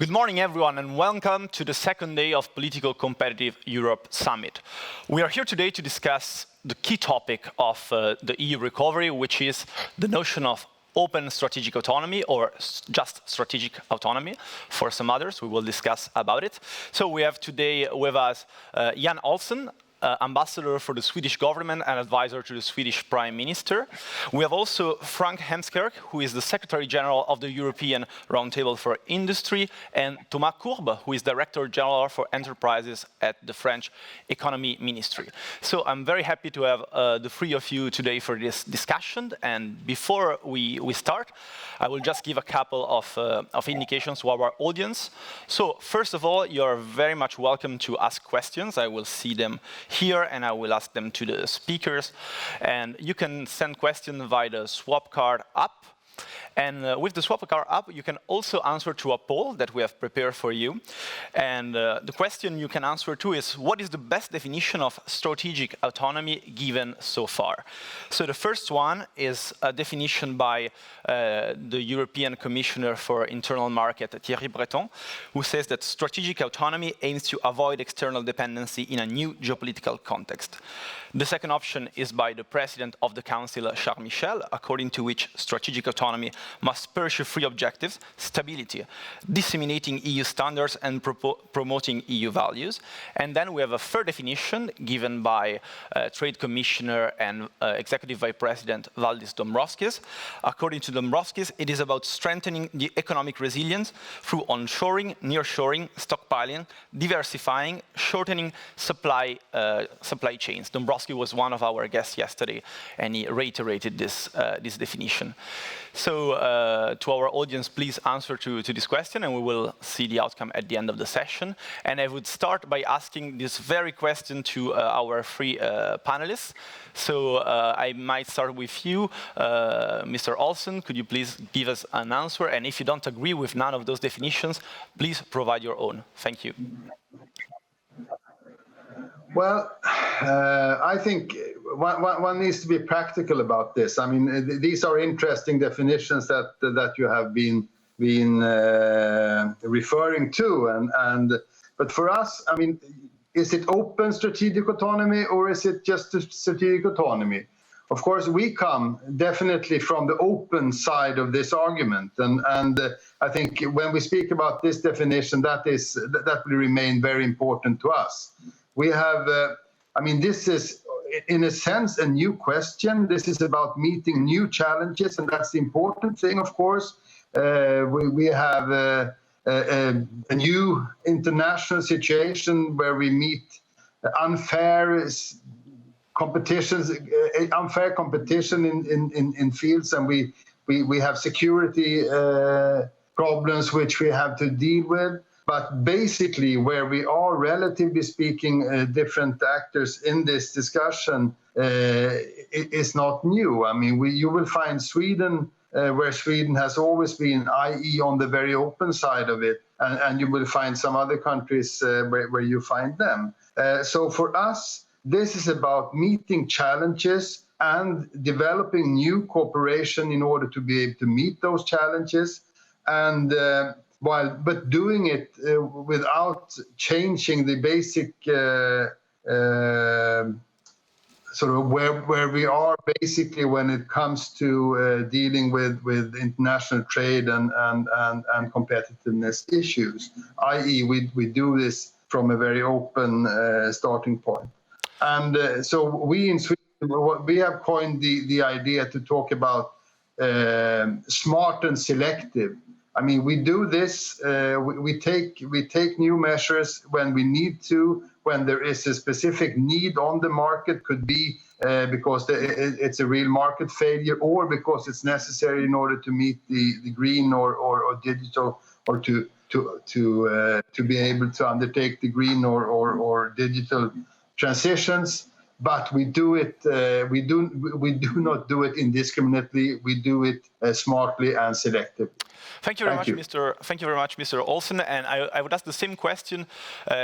Good morning, everyone, and welcome to the second day of Political Competitive Europe Summit. We are here today to discuss the key topic of the EU recovery, which is the notion of open strategic autonomy, or just strategic autonomy for some others. We will discuss about it. So we have today with us Jan Olsson, ambassador for the Swedish government and advisor to the Swedish Prime Minister. We have also Frank Heemskerk, who is the Secretary General of the European Roundtable for Industry, and Thomas Courbe, who is Director General for Enterprises at the French Economy Ministry. So I'm very happy to have the three of you today for this discussion. And before we start, I will just give a couple of indications to our audience. So first of all, you're very much welcome to ask questions. I will see them here, and I will ask them to the speakers. And you can send questions via the swap card app. And with the swap card app, you can also answer to a poll that we have prepared for you. And the question you can answer to is, what is the best definition of strategic autonomy given so far? So the first one is a definition by the European Commissioner for Internal Market, Thierry Breton, who says that strategic autonomy aims to avoid external dependency in a new geopolitical context. The second option is by the President of the Council, Charles Michel, according to which strategic autonomy must pursue three objectives: stability, disseminating EU standards, and promoting EU values. And then we have a third definition given by Trade Commissioner and Executive Vice President Valdis Dombrovskis. According to Dombrovskis, it is about strengthening the economic resilience through onshoring, nearshoring, stockpiling, diversifying, shortening supply chains. Dombrovskis was one of our guests yesterday, and he reiterated this definition. So to our audience, please answer to this question, and we will see the outcome at the end of the session. And I would start by asking this very question to our three panelists. So I might start with you, Mr. Olsson. Could you please give us an answer? And if you don't agree with none of those definitions, please provide your own. Thank you. Well, I think one needs to be practical about this. I mean, these are interesting definitions that you have been referring to, but for us, I mean, is it open strategic autonomy or is it just a strategic autonomy? Of course, we come definitely from the open side of this argument, and I think when we speak about this definition, that will remain very important to us. We have, I mean, this is, in a sense, a new question. This is about meeting new challenges, and that's the important thing, of course. We have a new international situation where we meet unfair competition in fields, and we have security problems which we have to deal with. But basically, where we are, relatively speaking, different actors in this discussion is not new. I mean, you will find Sweden, where Sweden has always been, i.e. on the very open side of it, and you will find some other countries where you find them. So for us, this is about meeting challenges and developing new cooperation in order to be able to meet those challenges, and but doing it without changing the basic sort of where we are basically when it comes to dealing with international trade and competitiveness issues, i.e. we do this from a very open starting point. And so we in Sweden, we have coined the idea to talk about smart and selective. I mean, we do this, we take new measures when we need to, when there is a specific need on the market, could be because it's a real market failure, or because it's necessary in order to meet the green or digital, or to be able to undertake the green or digital transitions. but we do it. We do not do it indiscriminately. We do it smartly and selectively. Thank you very much, Mr. Olsen. And I would ask the same question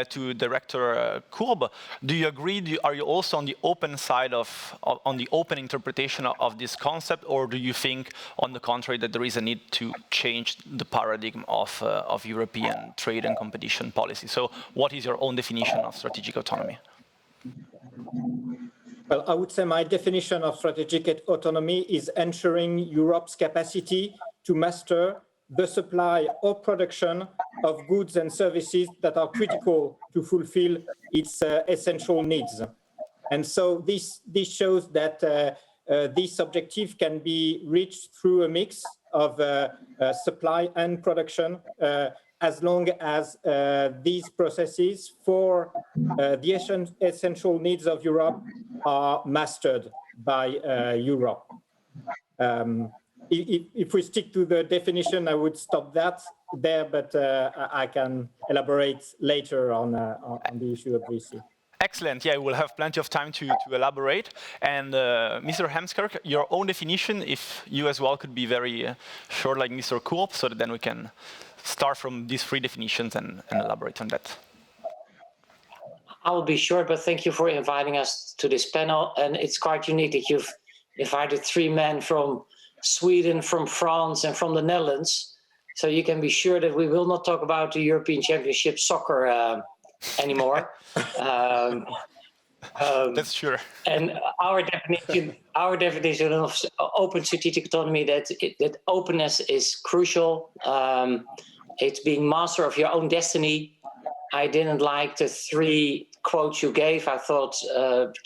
to Director Courbe. Do you agree? Are you also on the open side on the open interpretation of this concept, or do you think, on the contrary, that there is a need to change the paradigm of European trade and competition policy? So, what is your own definition of strategic autonomy? Well, I would say my definition of strategic autonomy is ensuring Europe's capacity to master the supply or production of goods and services that are critical to fulfill its essential needs. And so this shows that this objective can be reached through a mix of supply and production, as long as these processes for the essential needs of Europe are mastered by Europe. If we stick to the definition, I would stop that there, but I can elaborate later on the issue of VC. Excellent. Yeah, we'll have plenty of time to elaborate. And Mr. Hemskerk, your own definition, if you as well could be very short like Mr. Courbe, so that then we can start from these three definitions and elaborate on that. I will be short, but thank you for inviting us to this panel. And it's quite unique that you've invited three men from Sweden, from France, and from the Netherlands. So you can be sure that we will not talk about the European Championship soccer anymore. That's sure. And our definition of open strategic autonomy, that openness is crucial. It's being master of your own destiny. I didn't like the three quotes you gave. I thought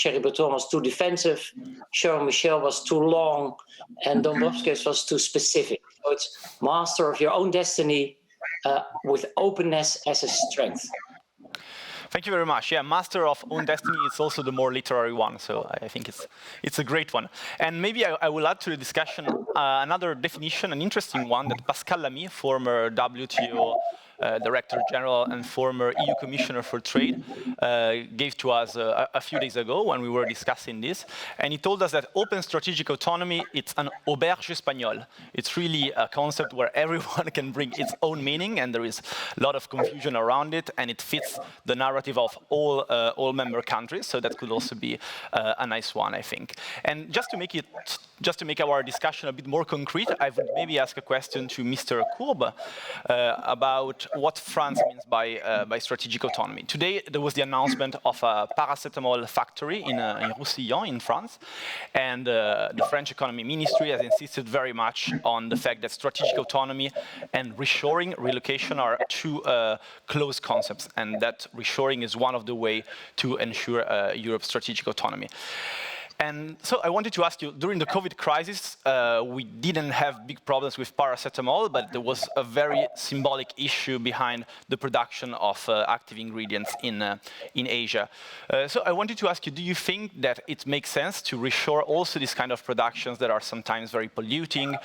Thierry Breton was too defensive, Charles Michel was too long, and Dombrovskis was too specific. So it's master of your own destiny with openness as a strength. Thank you very much. Yeah, master of own destiny is also the more literary one, so I think it's a great one. And maybe I will add to the discussion another definition, an interesting one that Pascal Lamy, former WTO Director General and former EU Commissioner for Trade, gave to us a few days ago when we were discussing this. And he told us that open strategic autonomy, it's an auberge espagnole. It's really a concept where everyone can bring its own meaning, and there is a lot of confusion around it, and it fits the narrative of all member countries. So that could also be a nice one, I think. And just to make our discussion a bit more concrete, I would maybe ask a question to Mr. Courbe about what France means by strategic autonomy. Today, there was the announcement of a paracetamol factory in Roussillon in France, and the French Economy Ministry has insisted very much on the fact that strategic autonomy and reshoring, relocation are two close concepts, and that reshoring is one of the ways to ensure Europe's strategic autonomy. And so I wanted to ask you, during the COVID crisis, we didn't have big problems with paracetamol, but there was a very symbolic issue behind the production of active ingredients in Asia. So I wanted to ask you, do you think that it makes sense to reshore also these kind of productions that are sometimes very polluting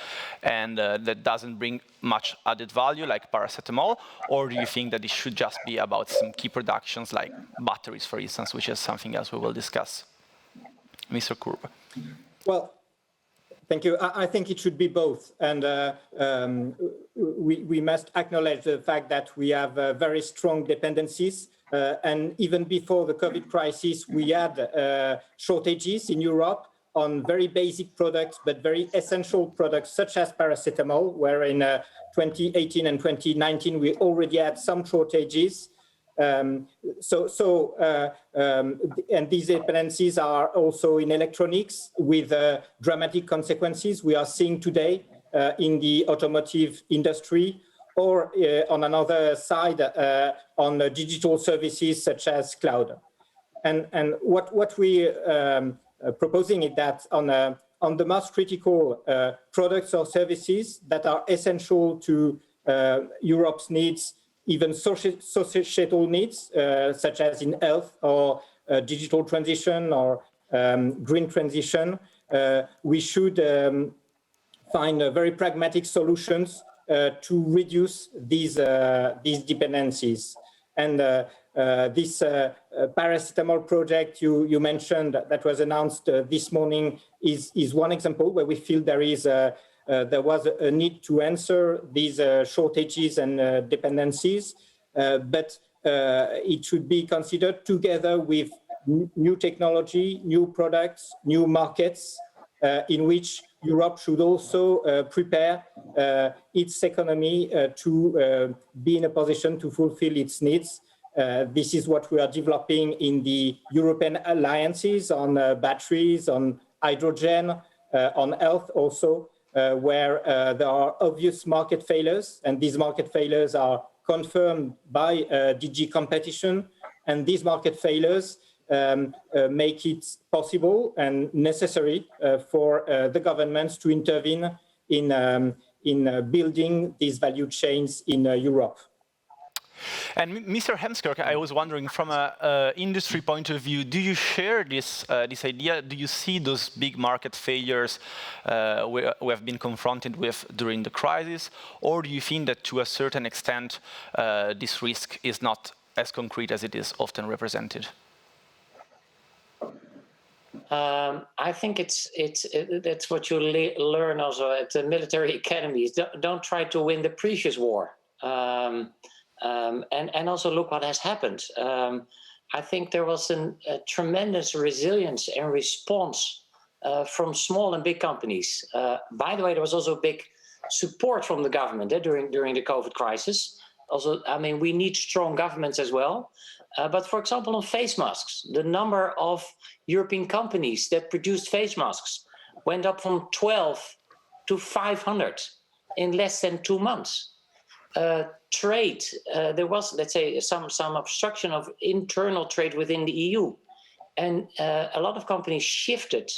and that doesn't bring much added value, like paracetamol? Or do you think that it should just be about some key productions like batteries, for instance, which is something else we will discuss? Mr. Courbe. Well, thank you. I think it should be both. And we must acknowledge the fact that we have very strong dependencies. And even before the COVID crisis, we had shortages in Europe on very basic products, but very essential products, such as paracetamol, where in 2018 and 2019, we already had some shortages. And these dependencies are also in electronics with dramatic consequences we are seeing today in the automotive industry, or on another side on digital services such as cloud. And what we proposing is that on the most critical products or services that are essential to Europe's needs, even societal needs, such as in health or digital transition or green transition, we should find very pragmatic solutions to reduce these dependencies. And This paracetamol project you mentioned that was announced this morning is one example where we feel there was a need to answer these shortages and dependencies, but it should be considered together with new technology, new products, new markets, in which Europe should also prepare its economy to be in a position to fulfill its needs. This is what we are developing in the European alliances on batteries, on hydrogen, on health also, where there are obvious market failures, and these market failures are confirmed by DG Competition, and these market failures make it possible and necessary for the governments to intervene in building these value chains in Europe. And Mr. Hemskirk, I was wondering, from an industry point of view, do you share this idea? Do you see those big market failures we have been confronted with during the crisis? Or do you think that to a certain extent this risk is not as concrete as it is often represented? I think that's what you learn also at the military academies. Don't try to win the previous war. And also look what has happened. I think there was a tremendous resilience and response from small and big companies. By the way, there was also big support from the government during the COVID crisis. Also, I mean, we need strong governments as well. But for example, on face masks, the number of European companies that produced face masks went up from 12 to 500 in less than 2 months. Trade, there was, let's say, some obstruction of internal trade within the EU. And a lot of companies shifted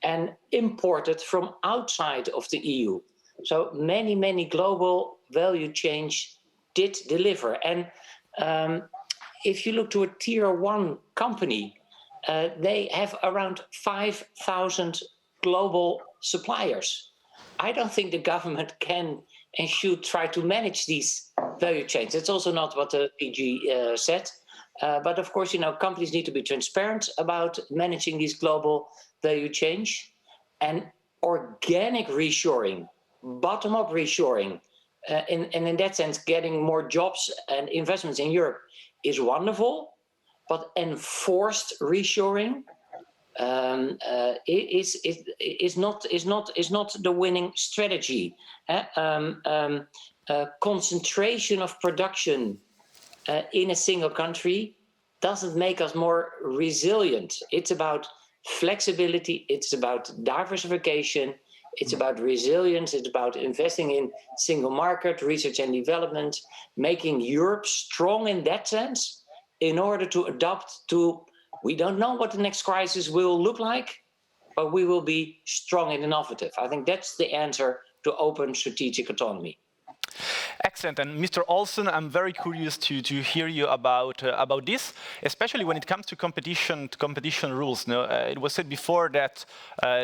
and imported from outside of the EU. So many global value chains did deliver. And if you look to a tier 1 company, they have around 5,000 global suppliers. I don't think the government can and should try to manage these value chains. It's also not what the PG said. But of course, companies need to be transparent about managing these global value chains. And organic reshoring, bottom-up reshoring, and in that sense, getting more jobs and investments in Europe is wonderful. But enforced reshoring is not the winning strategy. Concentration of production in a single country doesn't make us more resilient. It's about flexibility, it's about diversification, it's about resilience, it's about investing in single market, research and development, making Europe strong in that sense in order to adapt to, we don't know what the next crisis will look like, but we will be strong and innovative. I think that's the answer to open strategic autonomy. Excellent. And Mr. Olsen, I'm very curious to hear you about this, especially when it comes to competition rules. It was said before that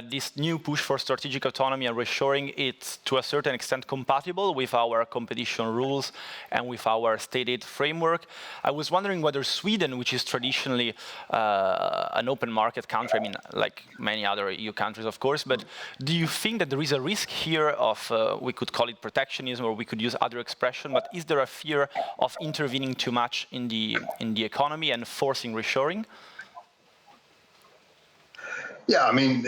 this new push for strategic autonomy and reshoring, it's to a certain extent compatible with our competition rules and with our state aid framework. I was wondering whether Sweden, which is traditionally an open market country, I mean, like many other EU countries, of course, but do you think that there is a risk here of, we could call it protectionism, or we could use other expression, but is there a fear of intervening too much in the economy and forcing reshoring? Yeah, I mean,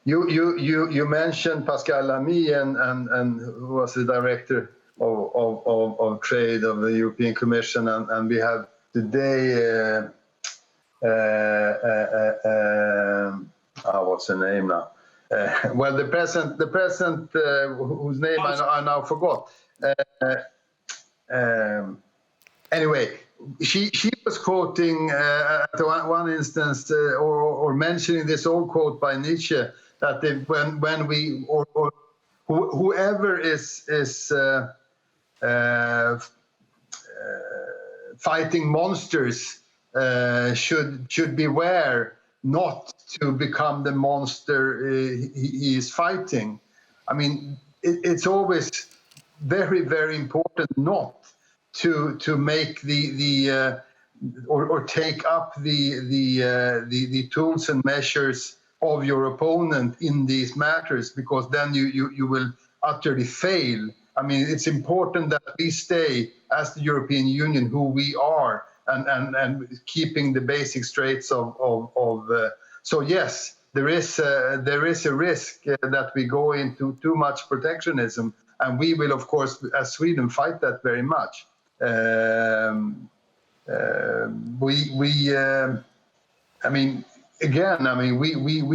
you mentioned Pascal Lamy and who was the director of trade of the European Commission, and we have today what's the name now? Well, the president whose name I now forgot. Anyway, she was quoting at one instance or mentioning this old quote by Nietzsche that when we or whoever is fighting monsters should beware not to become the monster he is fighting. I mean, it's always very, very important not to make the or take up the tools and measures of your opponent in these matters, because then you will utterly fail. I mean, it's important that we stay as the European Union who we are, and keeping the basic traits of so yes, there is a risk that we go into too much protectionism, and we will, of course, as Sweden, fight that very much. We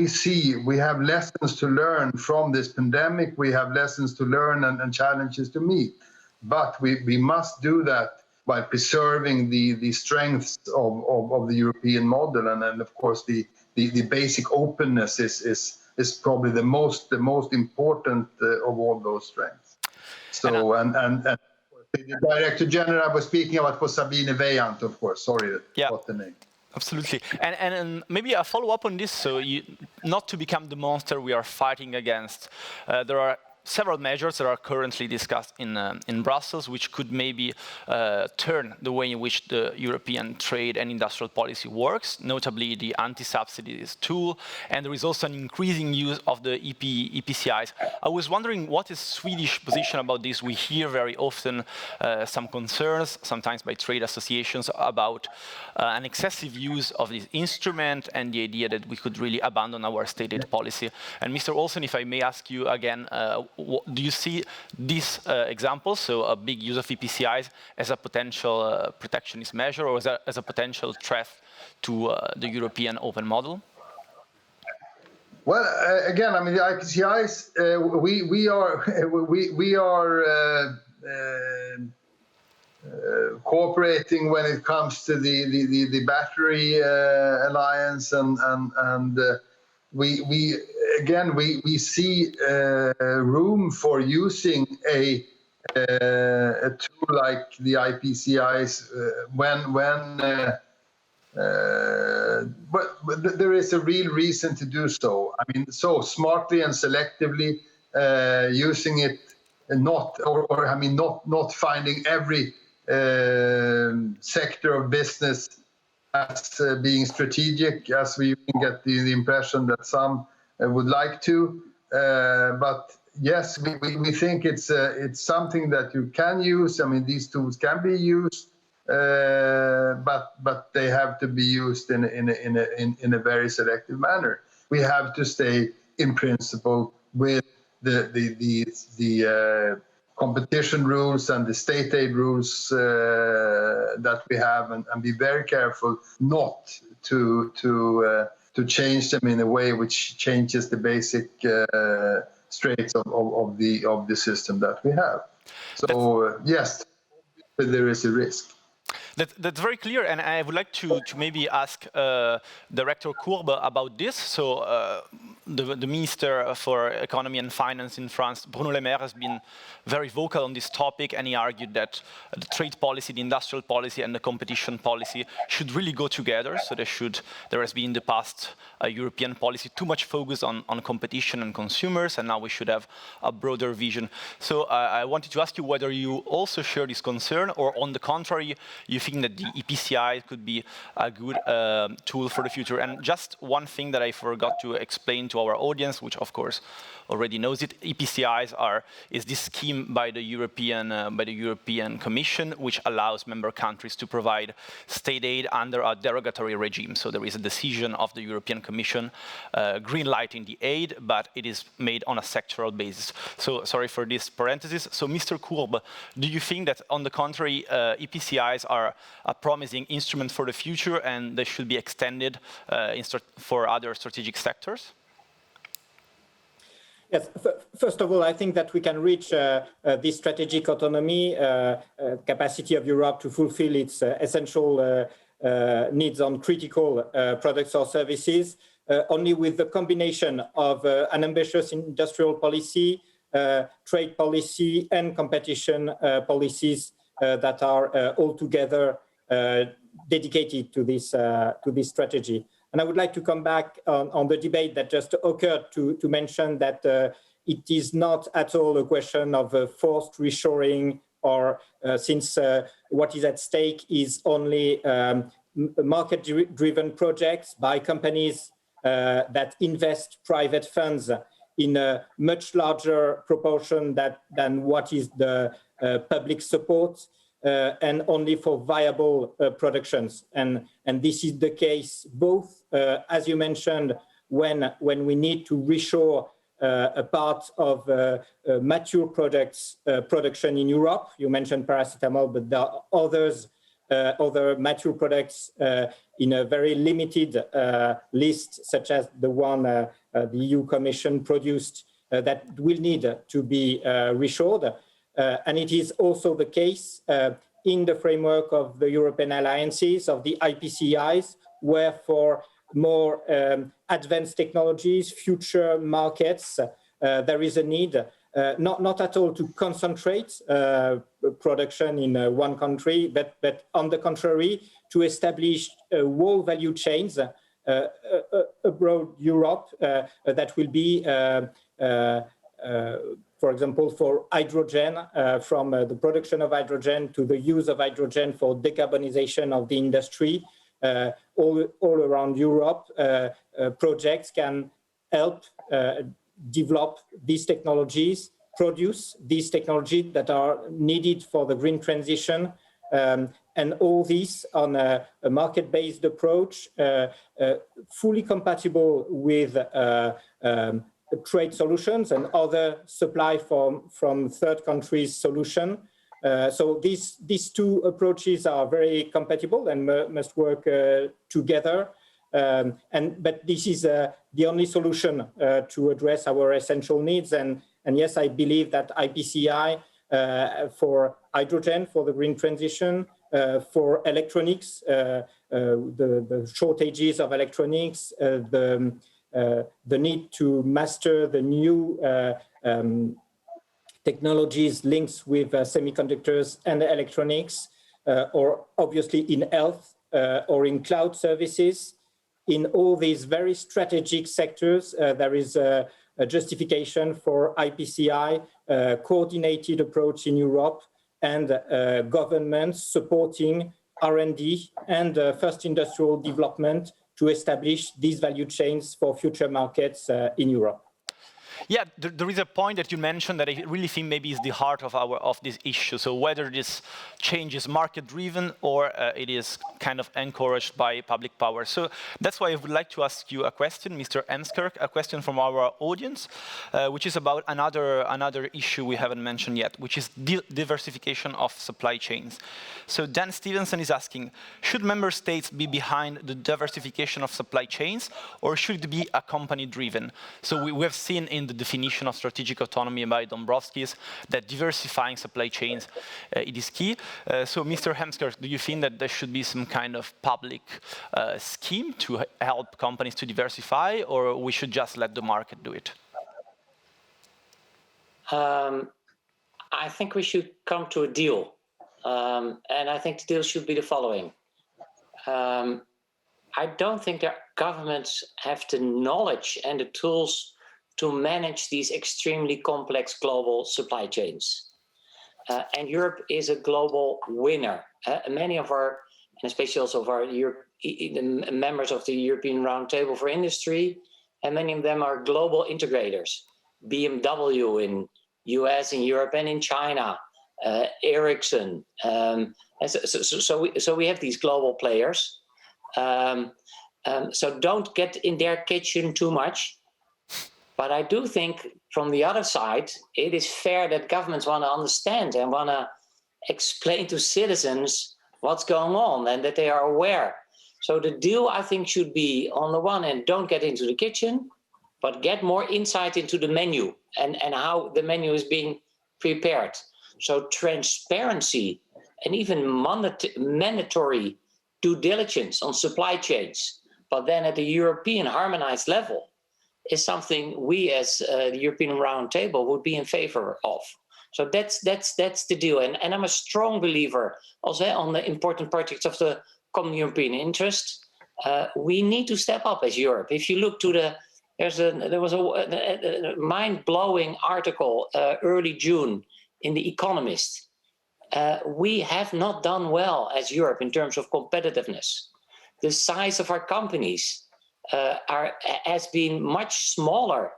see we have lessons to learn from this pandemic. We have lessons to learn and challenges to meet, but we must do that by preserving the strengths of the European model, and of course the basic openness is probably the most important of all those strengths. So and the Director General I was speaking about was Sabine Weyand, of course. Sorry, what the name. Absolutely. And maybe a follow-up on this, so not to become the monster we are fighting against, there are several measures that are currently discussed in Brussels, which could maybe turn the way in which the European trade and industrial policy works, notably the anti-subsidies tool, and there is also an increasing use of the EPCIs. I was wondering, what is Swedish position about this? We hear very often some concerns, sometimes by trade associations, about an excessive use of this instrument and the idea that we could really abandon our state aid policy. And Mr. Olsen, if I may ask you again, do you see this example, so a big use of EPCIs, as a potential protectionist measure, or as a potential threat to the European open model? Well, again, I mean, the IPCIs, we are cooperating when it comes to the battery alliance, and we see room for using a tool like the IPCIs but there is a real reason to do so. I mean, so smartly and selectively using it, not finding every sector of business as being strategic, as we get the impression that some would like to. But yes, we think it's something that you can use. I mean, these tools can be used, but they have to be used in a very selective manner. We have to stay, in principle, with the competition rules and the state aid rules that we have, and be very careful not to change them in a way which changes the basic traits of the system that we have. So yes, there is a risk. That's very clear, and I would like to maybe ask Director Courbe about this. So the Minister for Economy and Finance in France, Bruno Le Maire, has been very vocal on this topic, and he argued that the trade policy, the industrial policy, and the competition policy should really go together. So there has been in the past a European policy too much focus on competition and consumers, and now we should have a broader vision. So I wanted to ask you whether you also share this concern, or on the contrary, you think that the EPCI could be a good tool for the future. And just one thing that I forgot to explain to our audience, which of course already knows it, EPCIs is this scheme by the European Commission, which allows member countries to provide state aid under a derogatory regime. So there is a decision of the European Commission green lighting the aid, but it is made on a sectoral basis. So sorry for this parenthesis. So Mr. Courbe, do you think that on the contrary, EPCIs are a promising instrument for the future and they should be extended for other strategic sectors? Yes, first of all, I think that we can reach this strategic autonomy, capacity of Europe to fulfill its essential needs on critical products or services, only with the combination of an ambitious industrial policy, trade policy, and competition policies that are altogether dedicated to this strategy. And I would like to come back on the debate that just occurred to mention that it is not at all a question of forced reshoring or since what is at stake is only market-driven projects by companies that invest private funds in a much larger proportion than what is the public support, and only for viable productions. And this is the case both, as you mentioned, when we need to reshore a part of mature products production in Europe. You mentioned paracetamol, but there are other mature products in a very limited list, such as the one the EU Commission produced that will need to be reshored. And it is also the case in the framework of the European alliances, of the IPCEIs, where for more advanced technologies, future markets, there is a need not at all to concentrate production in one country, but on the contrary, to establish whole value chains abroad Europe that will be, for example, for hydrogen, from the production of hydrogen to the use of hydrogen for decarbonization of the industry. All around Europe, projects can help develop these technologies, produce these technologies that are needed for the green transition, and all this on a market-based approach, fully compatible with trade solutions and other supply from third countries solution. So these two approaches are very compatible and must work together. But this is the only solution to address our essential needs. And yes, I believe that IPCEI for hydrogen, for the green transition, for electronics, the shortages of electronics, the need to master the new technologies linked with semiconductors and electronics, or obviously in health or in cloud services. In all these very strategic sectors, there is a justification for IPCEI, coordinated approach in Europe, and governments supporting R&D and first industrial development to establish these value chains for future markets in Europe. Yeah, there is a point that you mentioned that I really think maybe is the heart of this issue. So whether this change is market-driven or it is kind of encouraged by public power. So that's why I would like to ask you a question, Mr. Enskirk, a question from our audience, which is about another issue we haven't mentioned yet, which is diversification of supply chains. So Dan Stevenson is asking, should member states be behind the diversification of supply chains, or should it be a company-driven? So we have seen in the definition of strategic autonomy by Dombrovskis that diversifying supply chains it is key. So Mr. Hemsker, do you think that there should be some kind of public scheme to help companies to diversify, or we should just let the market do it? I think we should come to a deal. And I think the deal should be the following. I don't think that governments have the knowledge and the tools to manage these extremely complex global supply chains. And Europe is a global winner. Many of our, and especially also of our the members of the European Roundtable for Industry, and many of them are global integrators. BMW in US, in Europe, and in China, Ericsson. So we have these global players. So don't get in their kitchen too much. But I do think from the other side, it is fair that governments want to understand and want to explain to citizens what's going on and that they are aware. So the deal, I think, should be, on the one hand, don't get into the kitchen, but get more insight into the menu and how the menu is being prepared. So transparency and even mandatory due diligence on supply chains, but then at the European harmonized level, is something we as the European Roundtable would be in favor of. So that's the deal. And I'm a strong believer also on the important projects of the common European interest. We need to step up as Europe. If you look to there was a mind-blowing article early June in The Economist. we have not done well as Europe in terms of competitiveness. The size of our companies has been much smaller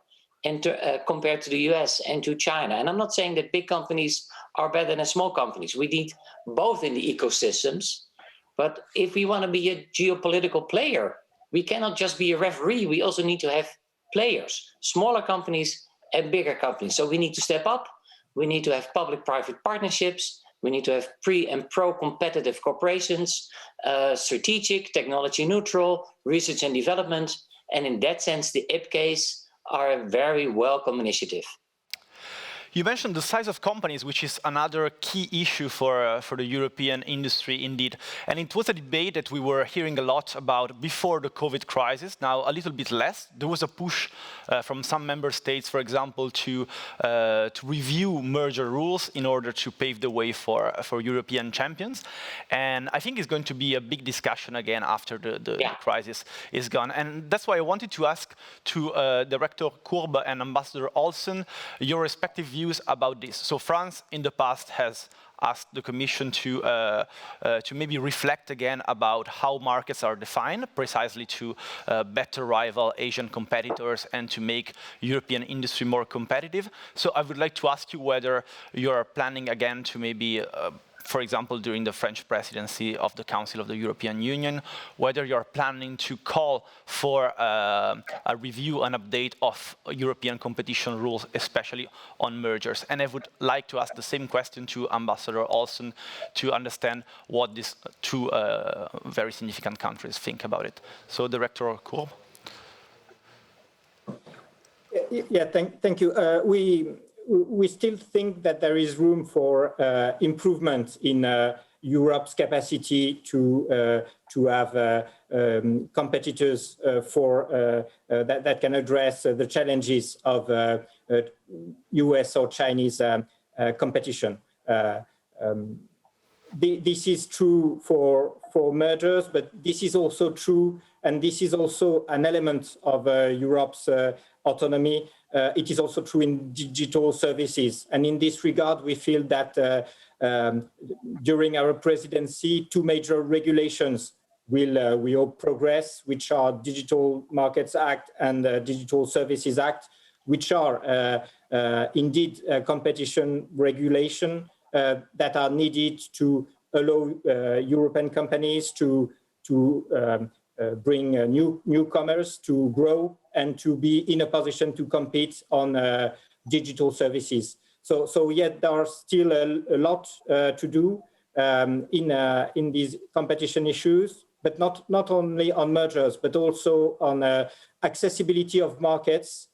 compared to the US and to China. And I'm not saying that big companies are better than small companies. We need both in the ecosystems. But if we want to be a geopolitical player, we cannot just be a referee. We also need to have players, smaller companies and bigger companies. So we need to step up. We need to have public-private partnerships. We need to have pre- and pro-competitive corporations, strategic, technology neutral, research and development. And in that sense, the IPCES are a very welcome initiative. You mentioned the size of companies, which is another key issue for the European industry, indeed. And it was a debate that we were hearing a lot about before the COVID crisis, now a little bit less. There was a push from some member states, for example, to review merger rules in order to pave the way for European champions. And I think it's going to be a big discussion again after the crisis is gone. And that's why I wanted to ask to Director Courbe and Ambassador Olsen your respective views about this. So France in the past has asked the Commission to maybe reflect again about how markets are defined, precisely to better rival Asian competitors and to make European industry more competitive. So I would like to ask you whether you're planning again to maybe for example, during the French presidency of the Council of the European Union, whether you're planning to call for a review and update of European competition rules, especially on mergers. And I would like to ask the same question to Ambassador Olsen to understand what these two very significant countries think about it. So, Director Courbe. Yeah, thank you. We still think that there is room for improvement in Europe's capacity to have competitors that can address the challenges of US or Chinese competition. This is true for mergers, but this is also true, and this is also an element of Europe's autonomy. It is also true in digital services. And in this regard, we feel that during our presidency, two major regulations will progress, which are Digital Markets Act and Digital Services Act, which are indeed competition regulation that are needed to allow European companies to bring newcomers to grow and to be in a position to compete on digital services. So yet there are still a lot to do in these competition issues, but not only on mergers, but also on accessibility of markets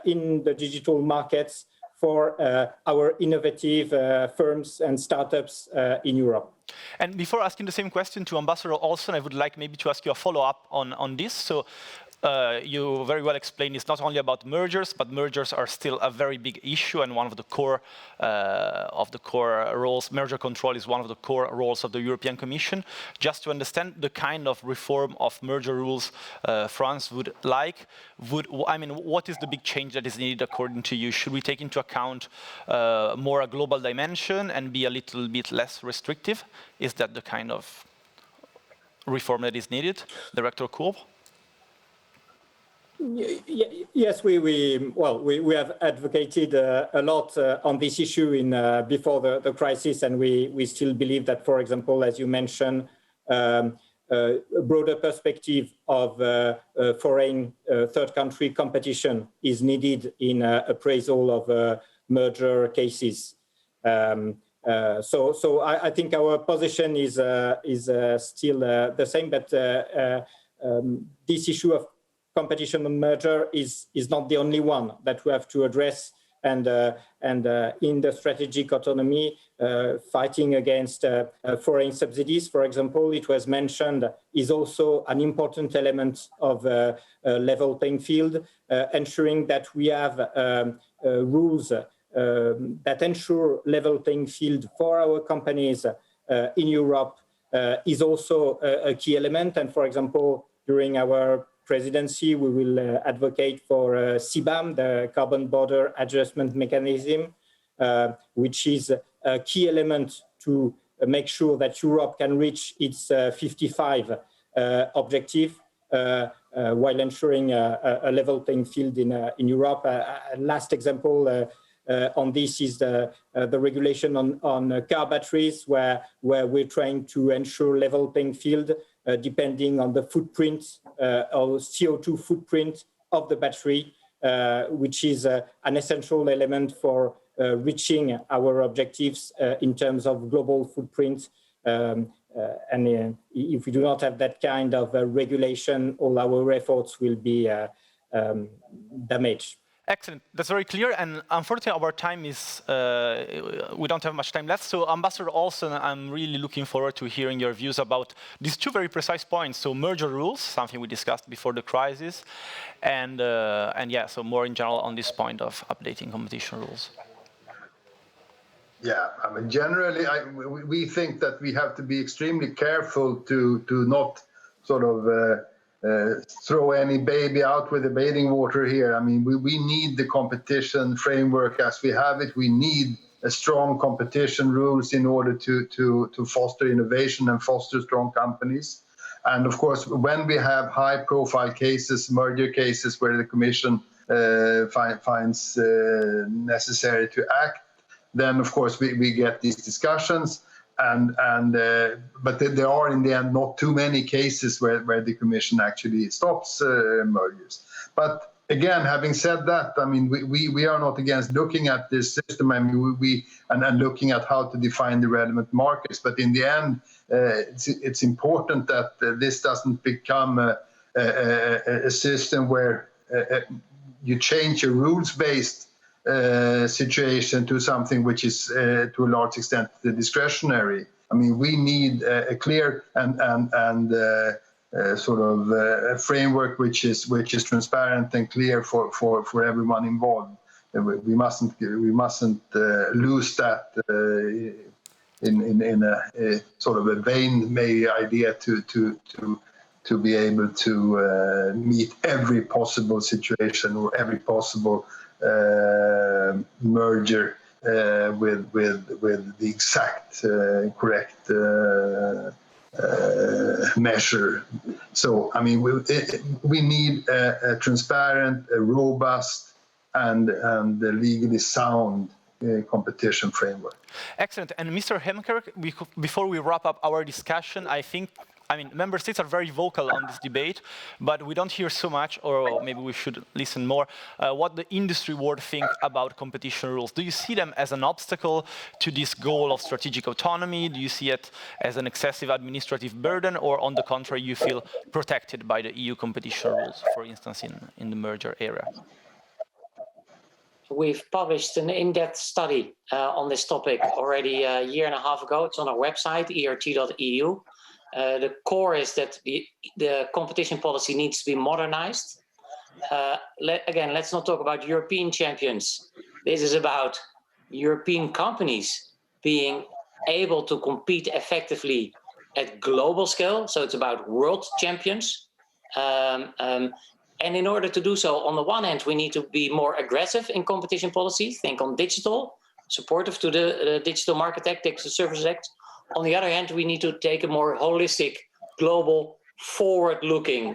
in the digital markets for our innovative firms and startups in Europe. And before asking the same question to Ambassador Olsen, I would like maybe to ask you a follow-up on this. So you very well explained it's not only about mergers, but mergers are still a very big issue, and one of the core roles. Merger control is one of the core roles of the European Commission. Just to understand the kind of reform of merger rules France would like, what is the big change that is needed according to you? Should we take into account more a global dimension and be a little bit less restrictive? Is that the kind of reform that is needed, Director Courbe? Yes, we have advocated a lot on this issue before the crisis, and we still believe that, for example, as you mentioned, a broader perspective of foreign third country competition is needed in appraisal of merger cases. So I think our position is still the same, but this issue of competition and merger is not the only one that we have to address, and in the strategic autonomy, fighting against foreign subsidies, for example, it was mentioned, is also an important element of a level playing field, ensuring that we have rules that ensure level playing field for our companies in Europe is also a key element. And for example, during our presidency, we will advocate for CBAM, the Carbon Border Adjustment Mechanism, which is a key element to make sure that Europe can reach its 55 objective while ensuring a level playing field in Europe. Last example on this is the regulation on car batteries, where we're trying to ensure level playing field depending on the footprint or CO2 footprint of the battery, which is an essential element for reaching our objectives in terms of global footprint. If we do not have that kind of regulation, all our efforts will be damaged. Excellent. That's very clear. And unfortunately, our time is, we don't have much time left. So Ambassador Olsen, I'm really looking forward to hearing your views about these two very precise points. So merger rules, something we discussed before the crisis. And yeah, so more in general on this point of updating competition rules. Yeah, I mean, generally, we think that we have to be extremely careful to not sort of throw any baby out with the bathing water here. I mean, we need the competition framework as we have it. We need a strong competition rules in order to foster innovation and foster strong companies. And of course, when we have high-profile cases, merger cases, where the Commission finds necessary to act, then of course we get these discussions. But there are in the end not too many cases where the Commission actually stops mergers. But again, having said that, I mean, we are not against looking at this system. I mean, and looking at how to define the relevant markets. But in the end, it's important that this doesn't become a system where you change a rules-based situation to something which is to a large extent discretionary. I mean, we need a clear and sort of a framework which is transparent and clear for everyone involved. We mustn't lose that in a sort of a vain idea to be able to meet every possible situation or every possible merger with the exact correct measure. So, I mean, we need a transparent, a robust, and a legally sound competition framework. Excellent. And Mr. Hemkerk, before we wrap up our discussion, I mean, member states are very vocal on this debate, but we don't hear so much, or maybe we should listen more, what the industry world think about competition rules. Do you see them as an obstacle to this goal of strategic autonomy? Do you see it as an excessive administrative burden, or on the contrary, you feel protected by the EU competition rules, for instance, in the merger area? We've published an in-depth study on this topic already a year and a half ago. It's on our website, ert.eu. The core is that the competition policy needs to be modernized. Again, let's not talk about European champions. This is about European companies being able to compete effectively at global scale. So it's about world champions. And in order to do so, on the one hand, we need to be more aggressive in competition policy. Think on digital, supportive to the Digital Market Act, Digital Services Act. On the other hand, we need to take a more holistic, global, forward-looking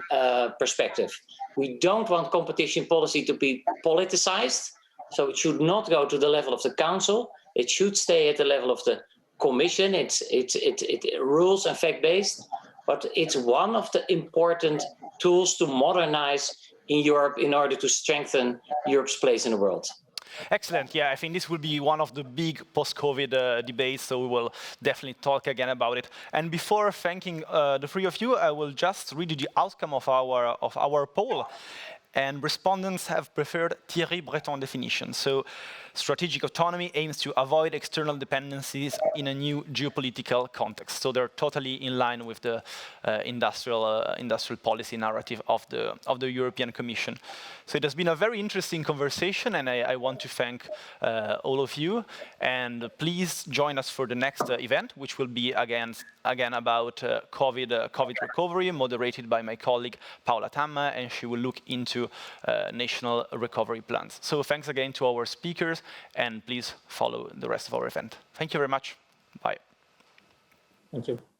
perspective. We don't want competition policy to be politicized, so it should not go to the level of the Council. It should stay at the level of the Commission. It's rules and fact-based, but it's one of the important tools to modernize in Europe in order to strengthen Europe's place in the world. Excellent. Yeah, I think this will be one of the big post-COVID debates, so we will definitely talk again about it. And before thanking the three of you, I will just read you the outcome of our poll. And respondents have preferred Thierry Breton definition. So, strategic autonomy aims to avoid external dependencies in a new geopolitical context. So they're totally in line with the industrial policy narrative of the European Commission. So it has been a very interesting conversation, and I want to thank all of you. And please join us for the next event, which will be again about COVID recovery, moderated by my colleague Paola Tamma, and she will look into national recovery plans. So thanks again to our speakers, and please follow the rest of our event. Thank you very much. Bye. Thank you.